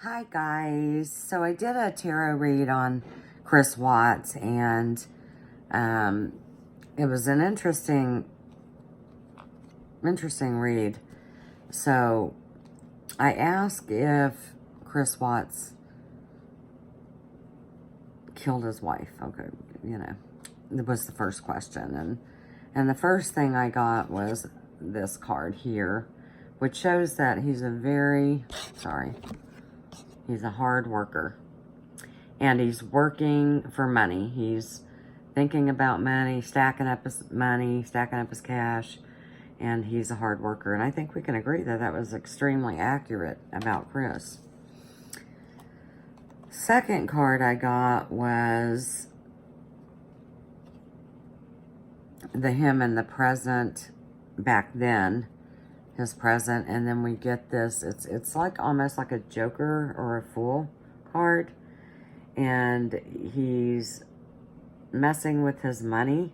Hi guys, so I did a tarot read on Chris Watts, and it was an interesting read. So I asked if Chris Watts killed his wife. Okay, it was the first question, and the first thing I got was this card here, which shows that he's he's a hard worker. And he's working for money. He's thinking about money, stacking up his money, stacking up his cash, and he's a hard worker. And I think we can agree that that was extremely accurate about Chris. Second card I got was the him in the present back then, his present, and then we get this, it's like almost like a Joker or a Fool card. And he's messing with his money,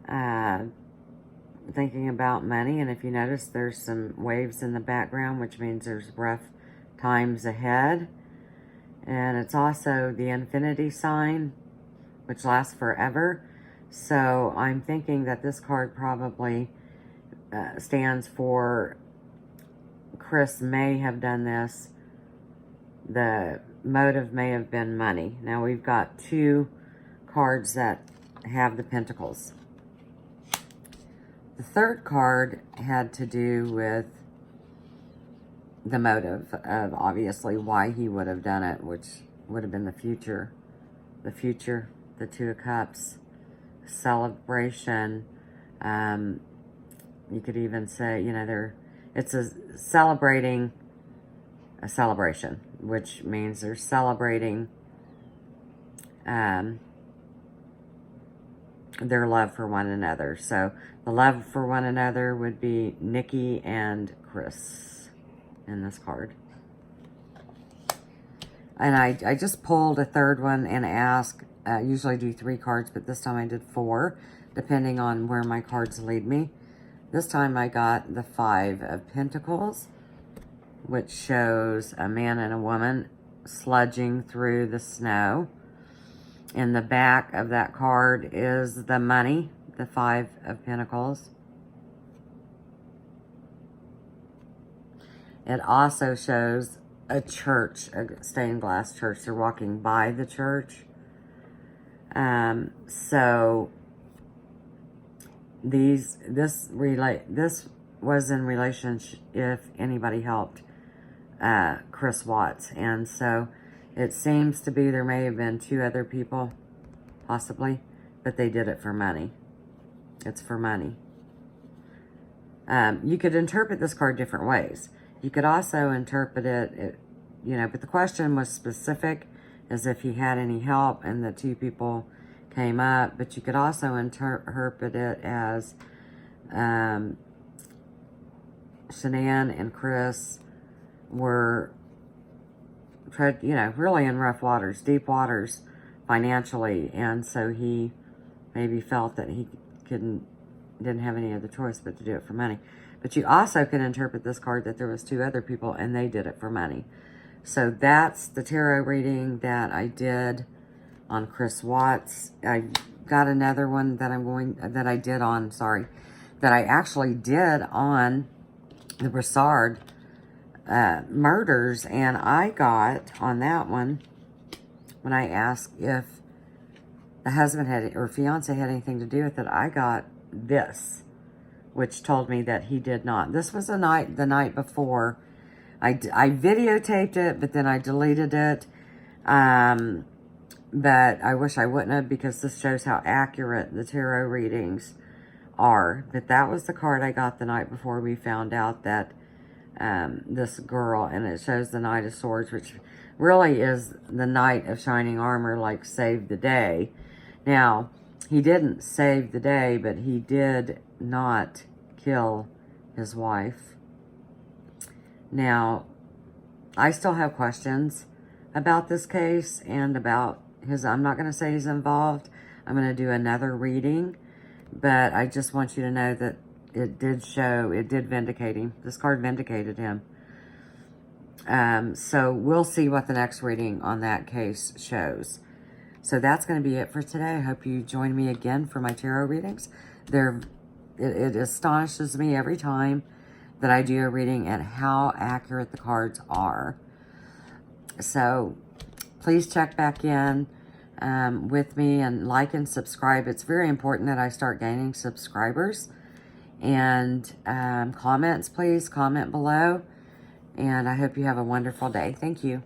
thinking about money. And if you notice, there's some waves in the background, which means there's rough times ahead. And it's also the infinity sign, which lasts forever. So I'm thinking that this card probably stands for Chris may have done this. The motive may have been money. Now we've got two cards that have the pentacles. The third card had to do with the motive of obviously why he would have done it, which would have been the future, the Two of Cups, celebration. You could even say, it's a celebration, which means they're celebrating their love for one another. So the love for one another would be Nikki and Chris in this card. And I just pulled a third one and asked, usually do 3 cards, but this time I did 4, depending on where my cards lead me. This time I got the 5 of Pentacles, which shows a man and a woman sludging through the snow. In the back of that card is the money, the 5 of Pentacles. It also shows a church, a stained glass church. They're walking by the church. So this was in relationship if anybody helped Chris Watts. And so it seems to be there may have been 2 other people, possibly, but they did it for money. It's for money. You could interpret this card different ways. You could also interpret it, but the question was specific, as if he had any help and the 2 people came up. But you could also interpret it as Shanann and Chris were, really in rough waters, deep waters financially, and so he maybe felt that he didn't have any other choice but to do it for money. But you also can interpret this card that there was 2 other people and they did it for money. So that's the tarot reading that I did on Chris Watts. I got another one that I actually did on the Brassard murders, and I got on that one, when I asked if the husband or fiance had anything to do with it, I got this, which told me that he did not. This was the night before. I videotaped it, but then I deleted it. But I wish I wouldn't have, because this shows how accurate the tarot readings are. But that was the card I got the night before we found out that this girl, and it shows the Knight of Swords, which really is the Knight of Shining Armor, like saved the day. Now, he didn't save the day, but he did not kill his wife. Now, I still have questions about this case and about I'm not going to say he's involved. I'm going to do another reading, but I just want you to know that it did vindicate him. This card vindicated him. So we'll see what the next reading on that case shows. So that's going to be it for today. I hope you join me again for my tarot readings. It astonishes me every time that I do a reading at how accurate the cards are. So please check back in with me and like and subscribe. It's very important that I start gaining subscribers. And comments, please comment below. And I hope you have a wonderful day. Thank you.